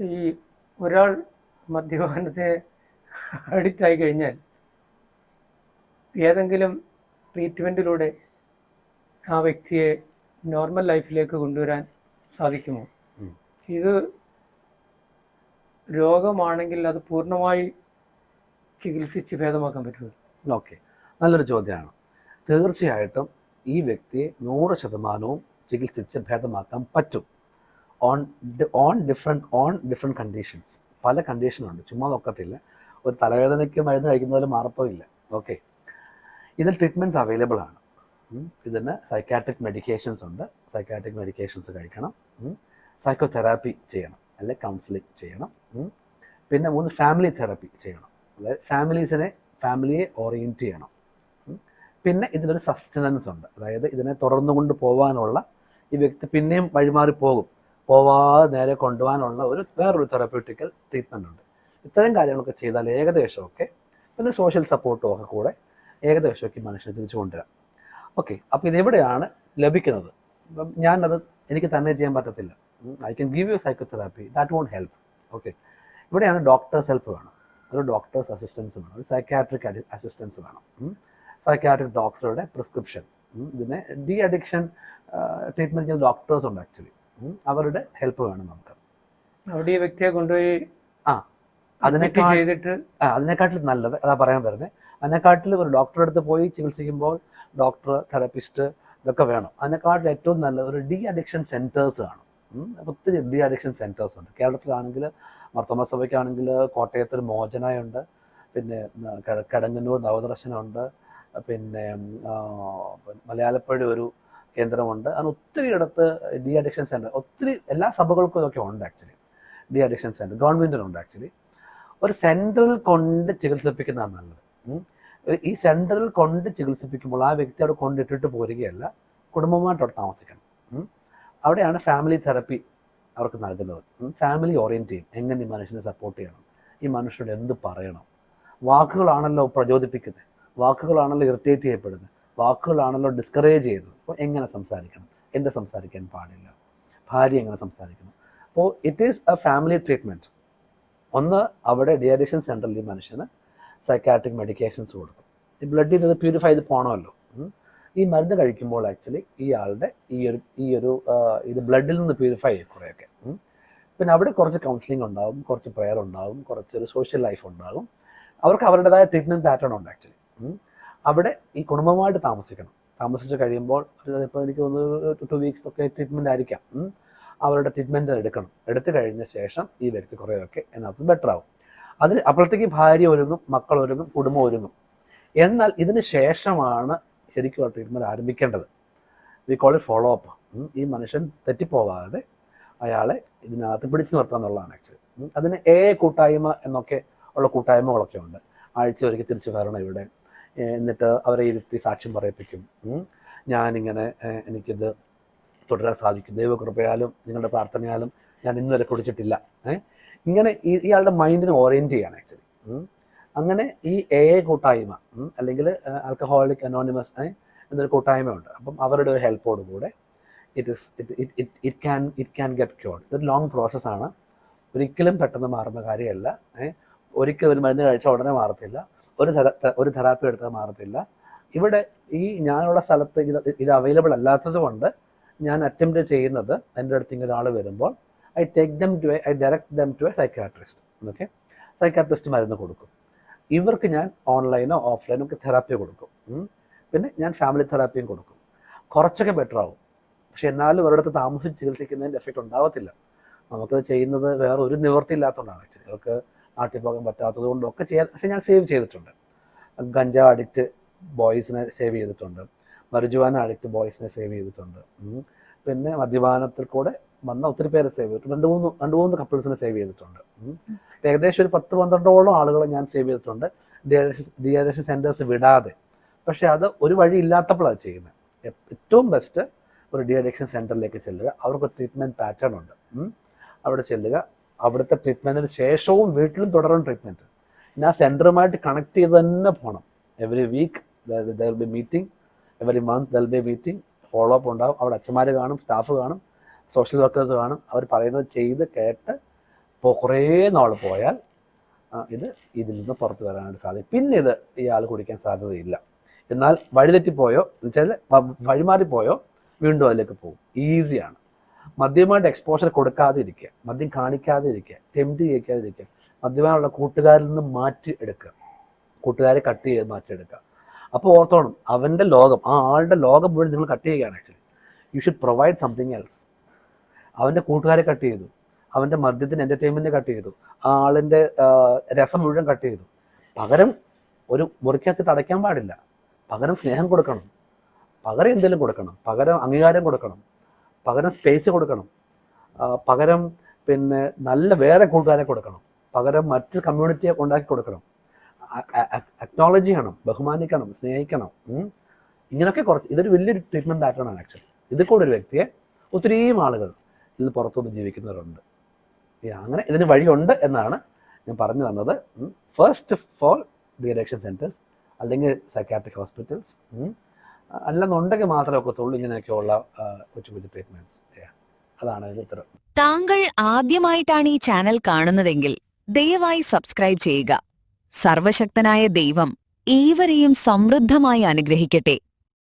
ഈ ഒരാൾ മദ്യപാനത്തെ അഡിക്റ്റ് ആയി കഴിഞ്ഞാൽ ഏതെങ്കിലും ട്രീറ്റ്മെൻറ്റിലൂടെ ആ വ്യക്തിയെ നോർമൽ ലൈഫിലേക്ക് കൊണ്ടുവരാൻ സാധിക്കുമോ? ഇത് രോഗമാണെങ്കിൽ അത് പൂർണ്ണമായി ചികിത്സിച്ച് ഭേദമാക്കാൻ പറ്റുമോ? ഓക്കെ, നല്ലൊരു ചോദ്യമാണ്. തീർച്ചയായിട്ടും ഈ വ്യക്തിയെ 100% ചികിത്സിച്ച് ഭേദമാക്കാൻ പറ്റും. On different conditions. പല കണ്ടീഷനുണ്ട്, ചുമ്മാ നോക്കത്തില്ല. ഒരു തലവേദനയ്ക്ക് മരുന്ന് കഴിക്കുന്നതിൽ മാറത്തുമില്ല. ഓക്കെ, ഇതിൽ ട്രീറ്റ്മെൻറ്റ്സ് അവൈലബിൾ ആണ്. ഇതിന് സൈക്കാട്രിക് മെഡിക്കേഷൻസ് ഉണ്ട്. സൈക്കാട്രിക് മെഡിക്കേഷൻസ് കഴിക്കണം. സൈക്കോതെറാപ്പി ചെയ്യണം, അല്ലെങ്കിൽ കൗൺസിലിംഗ് ചെയ്യണം. പിന്നെ 3 ഫാമിലി തെറാപ്പി ചെയ്യണം. അതായത് ഫാമിലിയെ ഓറിയൻറ്റ് ചെയ്യണം. പിന്നെ ഇതിലൊരു സസ്റ്റനൻസ് ഉണ്ട്. അതായത് ഇതിനെ തുടർന്നു കൊണ്ട് പോകാനുള്ള, ഈ വ്യക്തി പിന്നെയും വഴിമാറി പോവാതെ നേരെ കൊണ്ടുപോകാനുള്ള വേറൊരു തെറാപ്യൂട്ടിക്കൽ ട്രീറ്റ്മെൻ്റ് ഉണ്ട്. ഇത്തരം കാര്യങ്ങളൊക്കെ ചെയ്താൽ ഏകദേശമൊക്കെ, പിന്നെ സോഷ്യൽ സപ്പോർട്ടും ഒക്കെ കൂടെ ഏകദേശമൊക്കെ മനുഷ്യനെ തിരിച്ചു കൊണ്ടുവരാം. ഓക്കെ, അപ്പോൾ ഇതെവിടെയാണ് ലഭിക്കുന്നത്? എനിക്ക് തന്നെ ചെയ്യാൻ പറ്റത്തില്ല. I can give you psychotherapy, that won't help. Okay, ഇവിടെയാണ് ഡോക്ടേഴ്സ് ഹെൽപ്പ് വേണം, ഒരു ഡോക്ടേഴ്സ് അസിസ്റ്റൻസ് വേണം, ഒരു സൈക്കാട്രിക് അസിസ്റ്റൻസ് വേണം, സൈക്കാട്രിക് ഡോക്ടറുടെ പ്രിസ്ക്രിപ്ഷൻ. ഇതിനെ ഡി അഡിക്ഷൻ ട്രീറ്റ്മെൻറ്റ് ചെയ്യുന്ന ഡോക്ടേഴ്സ് ഉണ്ട് ആക്ച്വലി. അവരുടെ ഹെൽപ്പ് വേണം നമുക്ക്. അവിടെ ഈ വ്യക്തിയെ കൊണ്ടുപോയി അതിനെക്കാട്ടിൽ നല്ലത് അതാ പറയാൻ വരുന്നത്. അതിനെക്കാട്ടിൽ ഒരു ഡോക്ടറുടെ അടുത്ത് പോയി ചികിത്സിക്കുമ്പോൾ ഡോക്ടർ, തെറപ്പിസ്റ്റ് ഇതൊക്കെ വേണം. അതിനെക്കാട്ടിൽ ഏറ്റവും നല്ലത് ഒരു ഡി അഡിക്ഷൻ സെൻറ്റേഴ്സ് ആണ്. ഒത്തിരി ഡി അഡിക്ഷൻ സെൻറ്റേഴ്സ് ഉണ്ട്. കേരളത്തിലാണെങ്കിൽ മാർത്തോമാ സഭയ്ക്കാണെങ്കിൽ കോട്ടയത്തൊരു മോചനയുണ്ട്, പിന്നെ കടങ്ങന്നൂർ നവദർശനമുണ്ട്, പിന്നെ മലയാളപ്പുഴ ഒരു കേന്ദ്രമുണ്ട്. അങ്ങനെ ഒത്തിരി ഇടത്ത് ഡി അഡിക്ഷൻ സെൻറ്റർ, ഒത്തിരി എല്ലാ സഭകൾക്കും ഇതൊക്കെ ഉണ്ട് ആക്ച്വലി. ഡി അഡിക്ഷൻ സെൻറ്റർ ഗവൺമെൻറ്റിനുണ്ട് ആക്ച്വലി. ഒരു സെൻറ്ററിൽ കൊണ്ട് ചികിത്സിപ്പിക്കുന്നതാണ് നല്ലത്. ഈ സെൻറ്ററിൽ കൊണ്ട് ചികിത്സിപ്പിക്കുമ്പോൾ ആ വ്യക്തി അവിടെ കൊണ്ടിട്ടിട്ട് പോരുകയല്ല, കുടുംബമായിട്ടവിടെ താമസിക്കണം. അവിടെയാണ് ഫാമിലി തെറപ്പി അവർക്ക് നൽകുന്നത്. ഫാമിലി ഓറിയൻറ്റ് ചെയ്യും. എങ്ങനെ ഈ മനുഷ്യനെ സപ്പോർട്ട് ചെയ്യണം, ഈ മനുഷ്യനോട് എന്ത് പറയണം. വാക്കുകളാണല്ലോ പ്രചോദിപ്പിക്കുന്നത്, വാക്കുകളാണല്ലോ ഇറിറ്റേറ്റ് ചെയ്യപ്പെടുന്നത്, വാക്കുകളാണല്ലോ ഡിസ്കറേജ് ചെയ്യുന്നത്. അപ്പോൾ എങ്ങനെ സംസാരിക്കണം, എന്ത് സംസാരിക്കാൻ പാടില്ല, ഭാര്യ എങ്ങനെ സംസാരിക്കണം. അപ്പോൾ it is A family treatment. ഒന്ന്, അവിടെ ഡി അഡിക്ഷൻ സെൻറ്ററിൽ ഈ മനുഷ്യന് സൈക്കാട്രിക് മെഡിക്കേഷൻസ് കൊടുക്കും. ഈ ബ്ലഡിൽ ഇത് പ്യൂരിഫൈ ചെയ്ത് പോകണമല്ലോ. ഈ മരുന്ന് കഴിക്കുമ്പോൾ ആക്ച്വലി ഇയാളുടെ ഇത് ബ്ലഡിൽ നിന്ന് പ്യൂരിഫൈ ചെയ്യും കുറേയൊക്കെ. പിന്നെ അവിടെ കുറച്ച് കൗൺസിലിംഗ് ഉണ്ടാവും, കുറച്ച് പ്രെയർ ഉണ്ടാവും, കുറച്ചൊരു സോഷ്യൽ ലൈഫ് ഉണ്ടാകും. അവർക്ക് അവരുടേതായ ട്രീറ്റ്മെൻറ്റ് പാറ്റേൺ ഉണ്ട് ആക്ച്വലി. അവിടെ ഈ കുടുംബമായിട്ട് താമസിച്ച് കഴിയുമ്പോൾ ഇപ്പോൾ എനിക്ക് 2 വീക്സ് ഒക്കെ ട്രീറ്റ്മെൻറ്റ് ആയിരിക്കാം. അവരുടെ ട്രീറ്റ്മെൻറ്റ് എടുത്തു കഴിഞ്ഞ ശേഷം ഈ വ്യക്തി കുറേയൊക്കെ അതിനകത്ത് ബെറ്റർ ആവും. അപ്പോഴത്തേക്ക് ഭാര്യ ഒരുങ്ങും, മക്കൾ ഒരുങ്ങും, കുടുംബം ഒരുങ്ങും. എന്നാൽ ഇതിന് ശേഷമാണ് ശരിക്കും ആ ട്രീറ്റ്മെൻറ്റ് ആരംഭിക്കേണ്ടത്. We call it follow up. ഈ മനുഷ്യൻ തെറ്റിപ്പോവാതെ അയാളെ ഇതിനകത്ത് പിടിച്ചു നിർത്തുക എന്നുള്ളതാണ് ആക്ച്വലി. അതിന് കൂട്ടായ്മ എന്നൊക്കെ ഉള്ള കൂട്ടായ്മകളൊക്കെ ഉണ്ട്. ആഴ്ച ഒരിക്കൽ തിരിച്ചു വരണം ഇവിടെ, എന്നിട്ട് അവരെ ഇരുത്തി സാക്ഷ്യം പറയിപ്പിക്കും. ഞാനിങ്ങനെ എനിക്കിത് തുടരാൻ സാധിക്കും, ദൈവകൃപയാലും നിങ്ങളുടെ പ്രാർത്ഥനയാലും ഞാൻ ഇന്നുവരെ കുടിച്ചിട്ടില്ല. ഇങ്ങനെ ഇയാളുടെ മൈൻഡിനെ ഓറിയൻറ്റ് ചെയ്യാണ് ആക്ച്വലി. അങ്ങനെ ഈ കൂട്ടായ്മ അല്ലെങ്കിൽ ആൽക്കഹോളിക് അനോണിമസ് എന്നൊരു കൂട്ടായ്മയുണ്ട്. അപ്പം അവരുടെ ഒരു ഹെൽപ്പോട് കൂടെ ഇറ്റ് ക്യാൻ ഗെറ്റ് ക്യൂർഡ്. ഇതൊരു ലോങ് പ്രോസസ്സാണ്, ഒരിക്കലും പെട്ടെന്ന് മാറുന്ന കാര്യമല്ല. ഒരിക്കലും ഒരു മരുന്ന് കഴിച്ചാൽ ഉടനെ മാറത്തില്ല, ഒരു തെറാപ്പി എടുത്താൽ മാറത്തില്ല. ഇവിടെ ഞാനുള്ള സ്ഥലത്ത് ഇത് അവൈലബിൾ അല്ലാത്തത് കൊണ്ട് ഞാൻ അറ്റംപ്റ്റ് ചെയ്യുന്നത്, എൻ്റെ അടുത്ത് ഇങ്ങനെ ഒരാൾ വരുമ്പോൾ I direct them to a psychiatrist. Okay, psychiatrist മരുന്ന് കൊടുക്കും. ഇവർക്ക് ഞാൻ ഓൺലൈനോ ഓഫ്ലൈനോ ഒക്കെ തെറാപ്പി കൊടുക്കും. പിന്നെ ഞാൻ ഫാമിലി തെറാപ്പിയും കൊടുക്കും. കുറച്ചൊക്കെ ബെറ്റർ ആവും. പക്ഷെ എന്നാലും ഒരിടത്ത് താമസിച്ച് ചികിത്സിക്കുന്നതിൻ്റെ എഫക്റ്റ് ഉണ്ടാവത്തില്ല. നമുക്കത് ചെയ്യുന്നത് വേറെ ഒരു നിവൃത്തി ഇല്ലാത്തതുകൊണ്ടാണ്. ആക്ച്വലി അവർക്ക് നാട്ടിൽ പോകാൻ പറ്റാത്തത് കൊണ്ടൊക്കെ ചെയ്യാൻ. പക്ഷെ ഞാൻ സേവ് ചെയ്തിട്ടുണ്ട്. ഗഞ്ചാവ് അഡിക്റ്റ് ബോയ്സിനെ സേവ് ചെയ്തിട്ടുണ്ട്, മരുജുവാന അഡിക്റ്റ് ബോയ്സിനെ സേവ് ചെയ്തിട്ടുണ്ട്. പിന്നെ മദ്യപാനത്തിൽ കൂടെ വന്ന ഒത്തിരി പേരെ സേവ് ചെയ്തിട്ടുണ്ട്. രണ്ട് മൂന്ന് കപ്പിൾസിനെ സേവ് ചെയ്തിട്ടുണ്ട്. ഏകദേശം ഒരു 10-12ഓളം ആളുകളെ ഞാൻ സേവ് ചെയ്തിട്ടുണ്ട്, ഡി അഡിക്ഷൻ സെൻറ്റേഴ്സ് വിടാതെ. പക്ഷെ അത് ഒരു വഴി ഇല്ലാത്തപ്പോഴാണ് ചെയ്യുന്നത്. ഏറ്റവും ബെസ്റ്റ് ഒരു ഡി അഡിക്ഷൻ സെൻറ്ററിലേക്ക് ചെല്ലുക. അവർക്ക് ട്രീറ്റ്മെൻറ്റ് പാറ്റേൺ ഉണ്ട്. അവിടെ ചെല്ലുക, അവിടുത്തെ ട്രീറ്റ്മെൻറ്റിന് ശേഷവും വീട്ടിലും തുടരും ട്രീറ്റ്മെൻറ്റ്. ഞാൻ സെൻറ്ററുമായിട്ട് കണക്ട് ചെയ്ത് തന്നെ പോകണം. Every week there will be meeting, every month there will be meeting, follow up ഉണ്ടാകും. അവിടെ അച്ഛന്മാർ കാണും, സ്റ്റാഫ് കാണും, സോഷ്യൽ വർക്കേഴ്സ് കാണും. അവർ പറയുന്നത് ചെയ്ത് കേട്ട് കുറേ നാൾ പോയാൽ ഇതിൽ നിന്ന് പുറത്ത് വരാനായിട്ട് സാധിക്കും. പിന്നെ ഇയാൾ കുടിക്കാൻ സാധ്യതയില്ല. എന്നാൽ വഴിതെറ്റിപ്പോയോ എന്ന് വെച്ചാൽ വഴിമാറിപ്പോയോ വീണ്ടും അതിലേക്ക് പോകും. ഈസിയാണ്. മദ്യമായിട്ട് എക്സ്പോഷർ കൊടുക്കാതെ ഇരിക്കുക, മദ്യം കാണിക്കാതെ ഇരിക്കുക, ടെംപ്റ്റ് ചെയ്യിക്കാതെ ഇരിക്കുക, മദ്യമായുള്ള കൂട്ടുകാരിൽ നിന്ന് മാറ്റി എടുക്കുക, കൂട്ടുകാരെ കട്ട് ചെയ്ത് മാറ്റിയെടുക്കുക. അപ്പോൾ ഓർത്തോണം, അവൻ്റെ ലോകം, ആ ആളുടെ ലോകം മുഴുവൻ നിങ്ങൾ കട്ട് ചെയ്യുകയാണ്. Actually you should provide something else. അവൻ്റെ കൂട്ടുകാരെ കട്ട് ചെയ്തു, അവൻ്റെ മദ്യത്തിന് എൻ്റർടൈൻമെൻറ്റ് കട്ട് ചെയ്തു, ആ ആളിൻ്റെ രസം മുഴുവൻ കട്ട് ചെയ്തു. പകരം ഒരു മുറിക്കകത്തിട്ട് അടയ്ക്കാൻ പാടില്ല. പകരം സ്നേഹം കൊടുക്കണം, പകരം എന്തെങ്കിലും കൊടുക്കണം, പകരം അംഗീകാരം കൊടുക്കണം, പകരം സ്പേസ് കൊടുക്കണം, പകരം പിന്നെ നല്ല വേറെ കൂട്ടുകാരെ കൊടുക്കണം, പകരം മറ്റ് കമ്മ്യൂണിറ്റിയെ ഉണ്ടാക്കി കൊടുക്കണം, അക്നോളജ് ചെയ്യണം, ബഹുമാനിക്കണം, സ്നേഹിക്കണം. ഇങ്ങനെയൊക്കെ ഇതൊരു വലിയൊരു ട്രീറ്റ്മെൻറ്റ് പാറ്റേൺ ആണ് ആക്ച്വലി. ഇതിൽ കൂടെ ഒരു വ്യക്തിയെ ഒത്തിരിയും ആളുകൾ ഇതിൽ പുറത്തുനിന്ന് ജീവിക്കുന്നവരുണ്ട്. അങ്ങനെ ഇതിന് വഴിയുണ്ട് എന്നാണ് ഞാൻ പറഞ്ഞു തന്നത്. First of all de addiction centres അല്ലെങ്കിൽ സൈക്കാട്രിക് ഹോസ്പിറ്റൽസ്, അല്ലെന്നുണ്ടെങ്കിൽ മാത്രമേ ഒക്കത്തുള്ളൂ ഇങ്ങനെയൊക്കെയുള്ള കൊച്ചു കൊച്ചു ട്രീറ്റ്മെൻറ്റ്സ്. അതാണ് ഇതിന് ഉത്തരം. താങ്കൾ ആദ്യമായിട്ടാണ് ഈ ചാനൽ കാണുന്നതെങ്കിൽ ദയവായി സബ്സ്ക്രൈബ് ചെയ്യുക. സർവശക്തനായ ദൈവം ഏവരെയും സമൃദ്ധമായി അനുഗ്രഹിക്കട്ടെ.